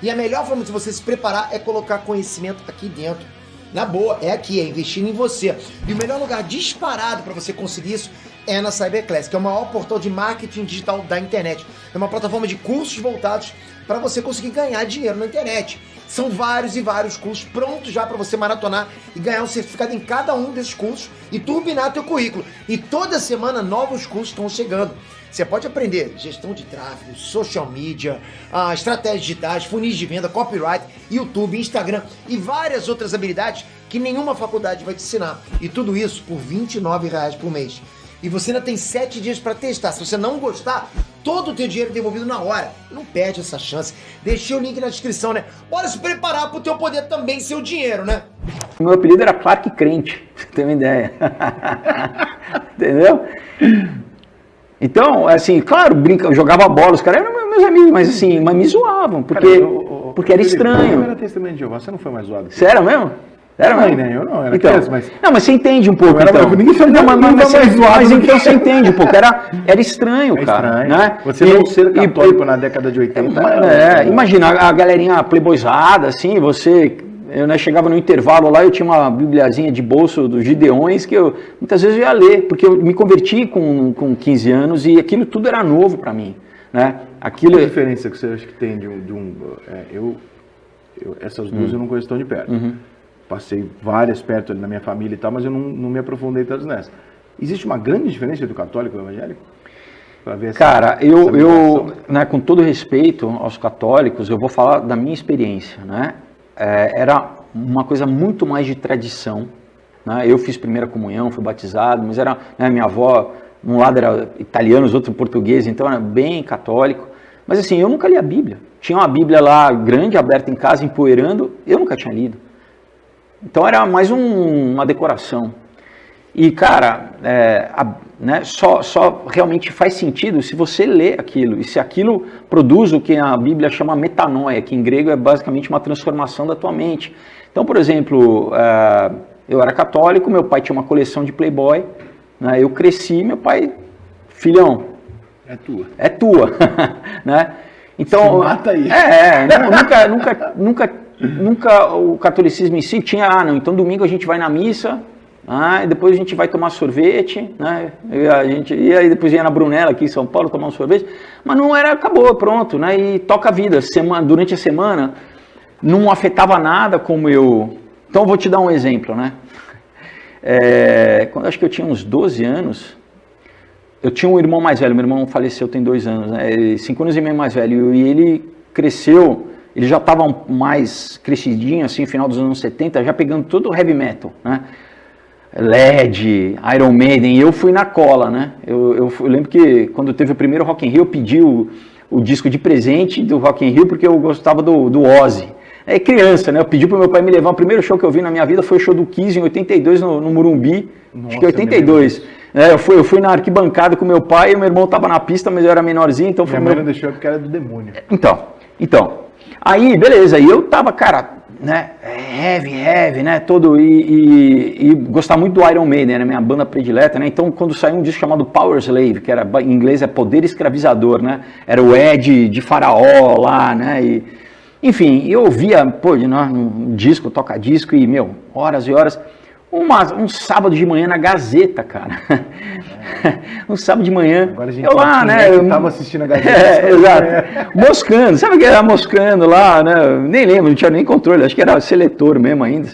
E a melhor forma de você se preparar é colocar conhecimento aqui dentro. Na boa, é aqui, é investindo em você. E o melhor lugar disparado para você conseguir isso é na Cyberclass, que é o maior portal de marketing digital da internet. É uma plataforma de cursos voltados para você conseguir ganhar dinheiro na internet. São vários e vários cursos prontos já para você maratonar e ganhar um certificado em cada um desses cursos e turbinar teu currículo. E toda semana novos cursos estão chegando. Você pode aprender gestão de tráfego, social media, estratégias digitais, funis de venda, copyright, YouTube, Instagram e várias outras habilidades que nenhuma faculdade vai te ensinar. E tudo isso por R$29 por mês. E você ainda tem 7 dias para testar. Se você não gostar, todo o teu dinheiro é devolvido na hora. Não perde essa chance. Deixei o link na descrição, né? Bora se preparar para o teu poder também ser o dinheiro, né? Meu apelido era Clark Crente, pra você ter uma ideia. Entendeu? Então, assim, claro, eu jogava bola, os caras eram meus amigos, mas assim, me zoavam, porque era estranho. Eu era testemunha de Jeová, você não foi mais zoado. Sério mesmo? Era mesmo? Eu não, era então, criança, mas... Não, mas você entende um pouco, então. Ninguém sabia mais zoado. Mas então você entende um pouco, era estranho, cara. Estranho. Né? Você não ser católico na década de 80. Imagina, a galerinha playboyzada, assim, eu chegava no intervalo lá, eu tinha uma bibliazinha de bolso dos Gideões que eu muitas vezes eu ia ler, porque eu me converti com 15 anos e aquilo tudo era novo para mim, né? Qual a diferença que você acha que tem essas duas eu não conheço tão de perto. Passei várias perto ali na minha família e tal, mas eu não me aprofundei tanto nessa. Existe uma grande diferença entre o católico e o evangélico? Cara, eu né, com todo respeito aos católicos, eu vou falar da minha experiência, né? Era uma coisa muito mais de tradição, né? Eu fiz primeira comunhão, fui batizado, mas era, né, minha avó, um lado era italiano, os outros português, então era bem católico. Mas assim, eu nunca li a Bíblia. Tinha uma Bíblia lá grande, aberta em casa, empoeirando, eu nunca tinha lido. Então era mais uma decoração. E cara, né, só realmente faz sentido se você lê aquilo, e se aquilo produz o que a Bíblia chama metanoia, que em grego é basicamente uma transformação da tua mente. Então, por exemplo, eu era católico, meu pai tinha uma coleção de Playboy, né, eu cresci, meu pai, filhão, é tua, né? Então, se mata aí. Nunca o catolicismo em si tinha, não, então domingo a gente vai na missa, e depois a gente vai tomar sorvete, né? E aí depois ia na Brunella aqui em São Paulo tomar um sorvete, mas não era, acabou, pronto, né? E toca a vida, durante a semana não afetava nada como eu... Então eu vou te dar um exemplo, né? Quando acho que eu tinha uns 12 anos, eu tinha um irmão mais velho, meu irmão faleceu tem 2 anos, né? 5 anos e meio mais velho, e ele cresceu, ele já estava mais crescidinho, assim, no final dos anos 70, já pegando todo o heavy metal, né? LED, Iron Maiden, e eu fui na cola, né? Eu lembro que quando teve o primeiro Rock in Rio, eu pedi o disco de presente do Rock in Rio porque eu gostava do Ozzy. Criança, né? Eu pedi pro meu pai me levar, o primeiro show que eu vi na minha vida foi o show do Kiss em 82 no Morumbi, nossa, acho que 82. Eu fui na arquibancada com meu pai, e meu irmão estava na pista, mas eu era menorzinho, então foi minha mãe não deixou porque era do demônio. Então, aí, beleza, e eu tava, cara, né, heavy, né, todo, e gostava muito do Iron Maiden, era minha banda predileta, né, então quando saiu um disco chamado Power Slave, que era, em inglês é Poder Escravizador, né, era o Ed de Faraó lá, né, enfim, eu ouvia, um disco, toca-disco, e, horas e horas, um sábado de manhã na Gazeta, cara. Um sábado de manhã. Agora a gente eu lá, né? Eu tava assistindo a Gazeta. Exato. Moscando. Sabe o que era moscando lá, né? Nem lembro, não tinha nem controle. Acho que era seletor mesmo ainda.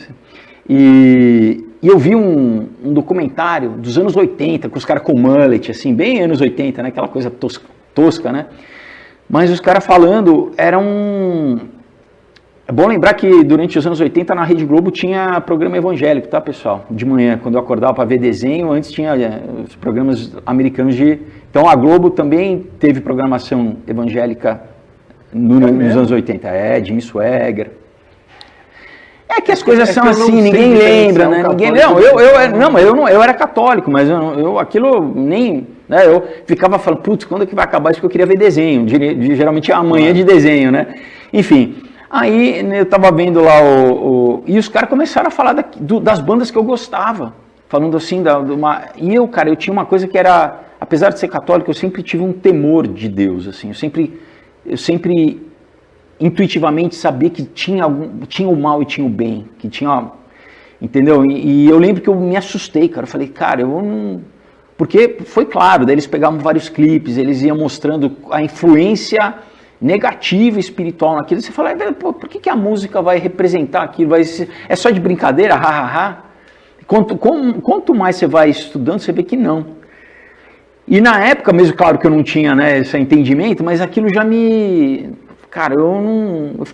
E eu vi um documentário dos anos 80, com os caras com mullet, assim, bem anos 80, né? Aquela coisa tosca, né? Mas os caras falando, É bom lembrar que durante os anos 80 na Rede Globo tinha programa evangélico, tá, pessoal? De manhã, quando eu acordava para ver desenho, antes tinha os programas americanos de... Então a Globo também teve programação evangélica nos anos 80. Jimmy Swaggart. É que as coisas são assim, ninguém lembra, né? Eu era católico, mas aquilo nem... Né, eu ficava falando, putz, quando é que vai acabar isso que eu queria ver desenho? Geralmente é amanhã de desenho, né? Enfim... Aí eu tava vendo lá e os caras começaram a falar das bandas que eu gostava, falando assim, e eu tinha uma coisa que era, apesar de ser católico, eu sempre tive um temor de Deus, assim, eu sempre intuitivamente saber que tinha o mal e tinha o bem, que tinha, entendeu? E eu lembro que eu me assustei, cara, eu falei, cara, eu não... Porque foi claro, daí eles pegavam vários clipes, eles iam mostrando a influência negativa espiritual naquilo, você fala, pô, por que a música vai representar aquilo? É só de brincadeira, Quanto mais você vai estudando, você vê que não. E na época, mesmo claro que eu não tinha, né, esse entendimento, mas aquilo já me... Cara, eu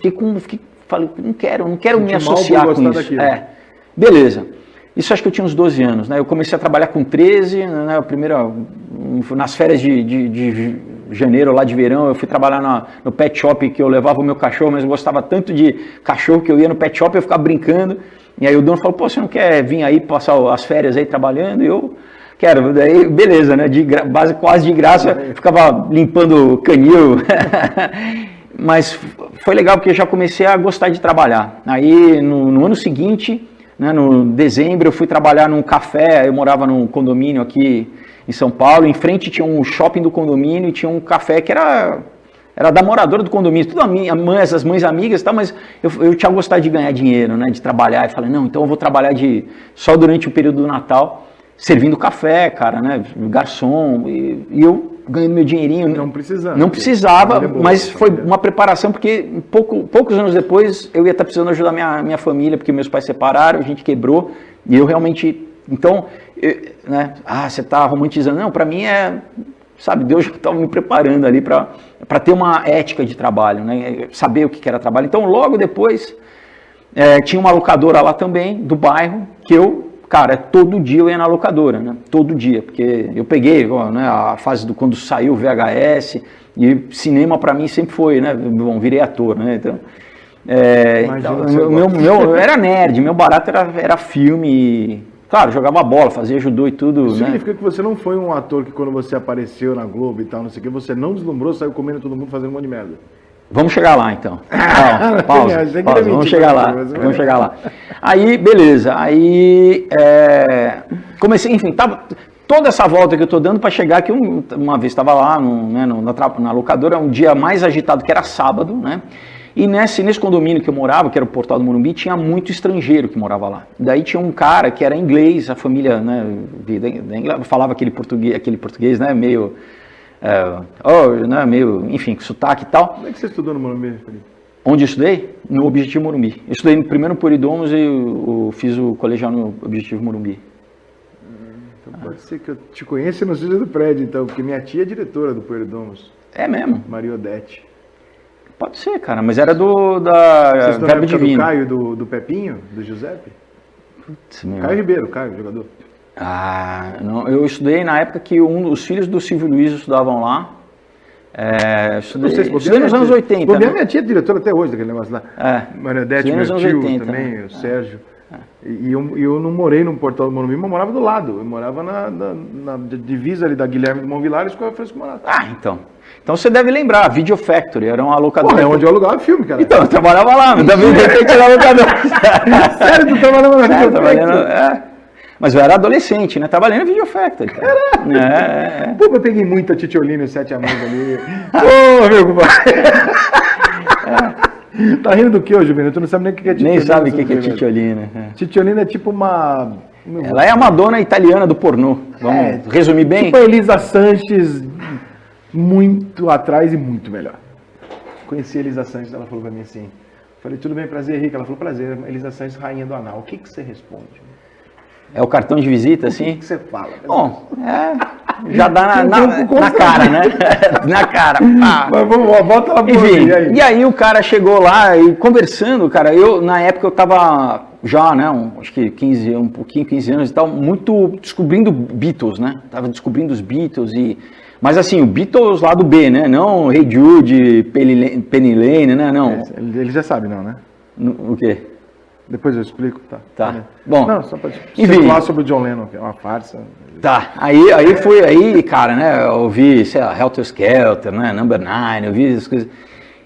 falei, não quero me associar com isso. Daquilo. Beleza. Isso acho que eu tinha uns 12 anos, né? Eu comecei a trabalhar com 13, né? Nas férias de janeiro, lá de verão, eu fui trabalhar no pet shop, que eu levava o meu cachorro, mas eu gostava tanto de cachorro que eu ia no pet shop, eu ficava brincando, e aí o dono falou, pô, você não quer vir aí passar as férias aí trabalhando? E eu quero, daí beleza, né? Quase de graça, eu ficava limpando canil, mas foi legal porque eu já comecei a gostar de trabalhar. Aí no ano seguinte, né, no dezembro, eu fui trabalhar num café, eu morava num condomínio aqui em São Paulo, em frente tinha um shopping do condomínio e tinha um café que era da moradora do condomínio, tudo as mães amigas e tal, mas eu tinha gostado de ganhar dinheiro, né, de trabalhar, e falei, não, então eu vou trabalhar só durante o período do Natal, servindo café, cara, né, garçom, e eu ganhando meu dinheirinho. Não precisava, mas foi uma preparação, porque poucos anos depois eu ia estar precisando ajudar minha família, porque meus pais separaram, a gente quebrou, e eu realmente, então, né, você está romantizando, não, para mim sabe, Deus já estava me preparando ali para ter uma ética de trabalho, né, saber o que era trabalho. Então, logo depois, tinha uma locadora lá também, do bairro, que cara, todo dia eu ia na locadora, né? Todo dia, porque eu peguei, né, a fase quando saiu o VHS, e cinema para mim sempre foi, né? Bom, virei ator, né? Então, eu era nerd, meu barato era filme, claro, jogava bola, fazia judô e tudo. Isso né? Significa que você não foi um ator que quando você apareceu na Globo e tal, não sei o que, você não deslumbrou, saiu comendo todo mundo, fazendo um monte de merda. Vamos chegar lá, então. Pausa, vamos chegar lá. Aí, beleza. Aí, comecei, enfim, toda essa volta que eu estou dando para chegar que uma vez estava lá na locadora, um dia mais agitado, que era sábado, né? E nesse condomínio que eu morava, que era o Portal do Morumbi, tinha muito estrangeiro que morava lá. Daí tinha um cara que era inglês, a família, né, falava aquele português, né, meio... né, meio, enfim, sotaque e tal. Como é que você estudou no Morumbi, Felipe? Onde eu estudei? No Objetivo Morumbi. Eu estudei primeiro no Pueridomos e eu fiz o colegial no Objetivo Morumbi. Então pode ser que eu te conheça no sítio do prédio, então, porque minha tia é diretora do Pueridomos. É mesmo? Maria Odete. Pode ser, cara, mas era da Verbo Divino. Do Caio, do Pepinho, do Giuseppe? Putz, meu. Caio Ribeiro, jogador. Não, eu estudei na época que os filhos do Silvio Luiz estudavam lá. Estudei nos anos 80. Minha tia é diretora até hoje daquele negócio lá. Maria Odete, meu tio 80, também, né? O Sérgio. E eu não morei no Portal do Morumbi, mas morava do lado. Eu morava na divisa ali da Guilherme do Mão Vilares com a Francisco Morato. Então você deve lembrar, Video Factory, era uma locadora. É onde eu alugava filme, cara. Então, eu trabalhava lá, mas também de repente era locadora. Sério, tu trabalhava na Video Factory? Mas eu era adolescente, né? Trabalhando no Video Factory. Caraca! Pô, eu peguei muita Titiolina e os 7 amigos ali. Ô, meu compadre! Tá rindo do que, ô, Juvenil? Tu não sabe nem o que é Titiolina. Nem sabe o que é Titiolina. Titiolina é tipo uma... Ela é a Madonna italiana do pornô. Vamos resumir bem? Tipo a Elisa Sanches, muito atrás e muito melhor. Conheci a Elisa Sanches, ela falou pra mim assim, falei, tudo bem, prazer, Henrique? Ela falou, prazer, Elisa Sanches, rainha do anal. O que você responde? É o cartão de visita, assim? O que você fala? Bom, já dá na cara, né? Na cara. Mas vamos, volta lá pro Enfim, e aí o cara chegou lá e conversando, cara, na época eu tava já, né, acho que 15 anos e tal, muito descobrindo Beatles, né? Tava descobrindo os Beatles mas assim, o Beatles lá do B, né? Não Hey Jude, Penny Lane, né? Não. Ele já sabe, não, né? O quê? Depois eu explico, tá. Bom, não, só pra falar sobre o John Lennon, que é uma farsa. Tá, aí, cara, né, eu ouvi, sei lá, Helter Skelter, né, Number 9, eu vi essas coisas.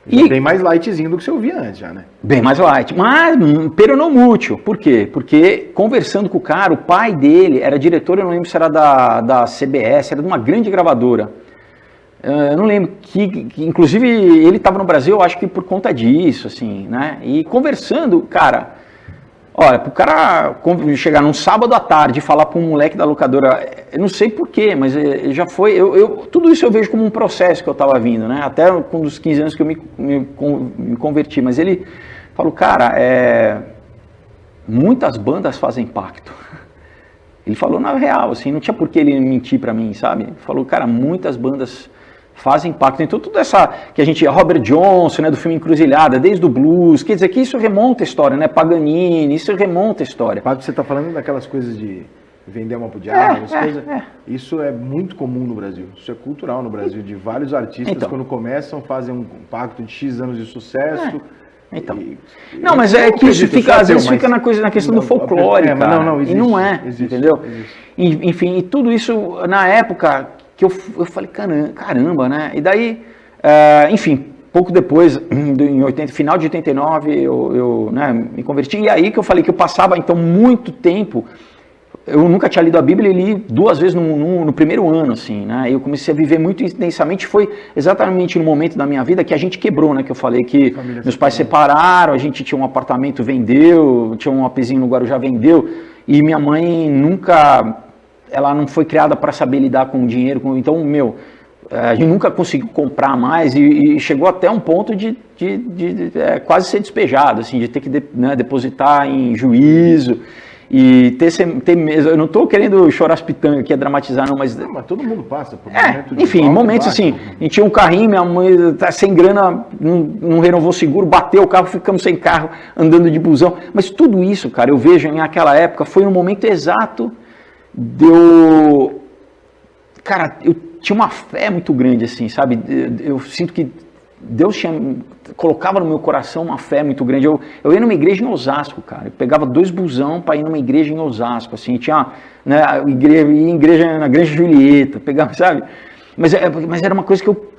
Bem mais lightzinho do que você ouvia antes já, né? Bem mais light, mas pero não mútil. Por quê? Porque conversando com o cara, o pai dele era diretor, eu não lembro se era da CBS, era de uma grande gravadora. Eu não lembro, que inclusive ele estava no Brasil, eu acho que por conta disso, assim, né? E conversando, cara, olha, pro cara chegar num sábado à tarde e falar para um moleque da locadora, eu não sei porquê, mas já foi, tudo isso eu vejo como um processo que eu estava vindo, né? Até com os 15 anos que eu me converti, mas ele falou, cara, muitas bandas fazem pacto. Ele falou na real, assim, não tinha por que ele mentir para mim, sabe? Ele falou, cara, muitas bandas fazem impacto. Então, tudo essa que a gente... Robert Johnson, né, do filme Encruzilhada, desde o blues, quer dizer que isso remonta a história, né? Paganini, isso remonta a história. Você está falando daquelas coisas de vender uma pro diabo, isso é muito comum no Brasil. Isso é cultural no Brasil, de vários artistas, então, quando começam, fazem um pacto de X anos de sucesso... Então. Não, mas é que isso fica, às vezes fica na questão do folclore, cara. Não, existe, e não é, entendeu? Existe. Enfim, e tudo isso, na época que eu falei, caramba, né? E daí, enfim, pouco depois, final de 89, eu né, me converti. E aí que eu falei que eu passava, então, muito tempo... Eu nunca tinha lido a Bíblia e li 2 vezes no primeiro ano, assim, né? Eu comecei a viver muito intensamente. Foi exatamente no momento da minha vida que a gente quebrou, né? Que eu falei que meus pais separaram, a gente tinha um apartamento, vendeu, tinha um apezinho no Guarujá, vendeu. E minha mãe ela não foi criada para saber lidar com o dinheiro. Então, a gente nunca conseguiu comprar mais e chegou até um ponto de quase ser despejado, assim, de ter que depositar em juízo. E ter mesmo, eu não estou querendo chorar as pitangas aqui, dramatizar, não, mas todo mundo passa por enfim, momentos assim, a gente tinha um carrinho, minha mãe tá sem grana, não renovou o seguro, bateu o carro, ficamos sem carro, andando de busão, mas tudo isso, cara, eu vejo naquela época, foi no momento exato cara, eu tinha uma fé muito grande, assim, sabe, eu sinto que Deus colocava no meu coração uma fé muito grande. Eu ia numa igreja em Osasco, cara. Eu pegava 2 busão para ir numa igreja em Osasco, assim. Tinha, né, igreja na Granja Julieta, pegava, sabe? Mas era uma coisa que eu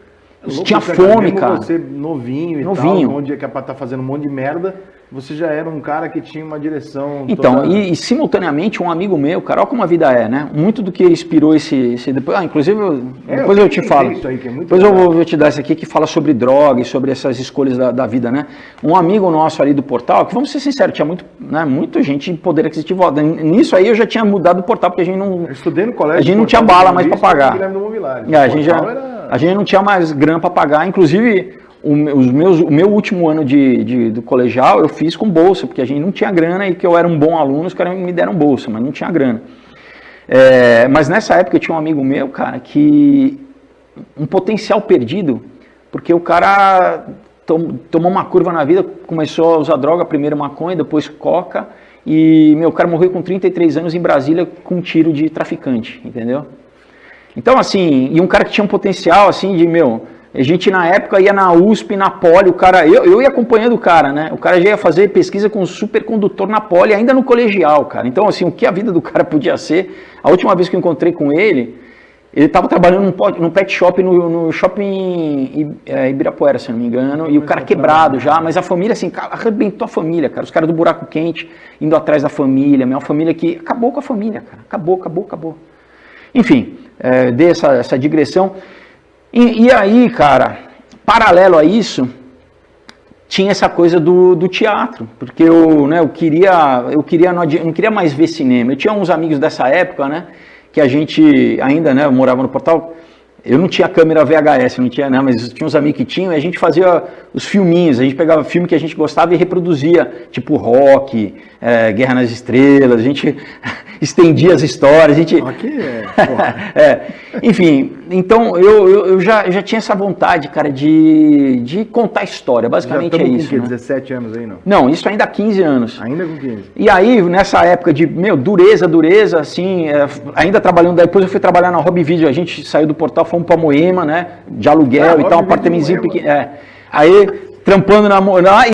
tinha fome, cara. Você novinho e tal, onde é que é pra estar fazendo um monte de merda, você já era um cara que tinha uma direção... Então, toda... e simultaneamente um amigo meu, cara, olha como a vida é, né? Muito do que inspirou esse depois... inclusive, depois eu te falo. Isso aí, que é muito depois legal. Eu vou te dar esse aqui que fala sobre droga e sobre essas escolhas da vida, né? Um amigo nosso ali do Portal, que vamos ser sinceros, tinha muita gente de poder aquisitivo. Nisso aí eu já tinha mudado o Portal, porque a gente não... Eu estudei no colégio. A gente não tinha bala mais para pagar. A gente não tinha mais grana para pagar, inclusive... O meu último ano do colegial eu fiz com bolsa, porque a gente não tinha grana e que eu era um bom aluno, os caras me deram bolsa, mas não tinha grana. Mas nessa época eu tinha um amigo meu, cara, que um potencial perdido, porque o cara tomou uma curva na vida, começou a usar droga, primeiro maconha, depois coca, e o cara morreu com 33 anos em Brasília com um tiro de traficante, entendeu? Então, assim, e um cara que tinha um potencial, assim, a gente na época ia na USP, na Poli, o cara, eu ia acompanhando o cara, né? O cara já ia fazer pesquisa com supercondutor na Poli, ainda no colegial, cara. Então, assim, o que a vida do cara podia ser, a última vez que eu encontrei com ele estava trabalhando num pet shop, no shopping Ibirapuera, se não me engano, e o cara quebrado já, mas a família, assim, arrebentou a família, cara. Os caras do buraco quente, indo atrás da família, uma família que acabou com a família, cara. Acabou. Enfim, dei essa digressão. E aí, cara, paralelo a isso, tinha essa coisa do teatro, porque eu não queria mais ver cinema. Eu tinha uns amigos dessa época, né, que a gente ainda, né, eu morava no Portal, eu não tinha câmera VHS, não tinha, né, mas tinha uns amigos que tinham, e a gente fazia os filminhos, a gente pegava filme que a gente gostava e reproduzia, tipo Rock, Guerra nas Estrelas, a gente estendia as histórias, a gente... Enfim, então eu já tinha essa vontade, cara, de contar história, basicamente é isso. Já estamos com 17 anos aí, não? Não, isso ainda há 15 anos. Ainda com 15. E aí, nessa época de, dureza, assim, ainda trabalhando, depois eu fui trabalhar na Hobby Video, a gente saiu do Portal, fomos pra Moema, né, de aluguel e tal, um apartamentozinho pequeno. Aí, trampando na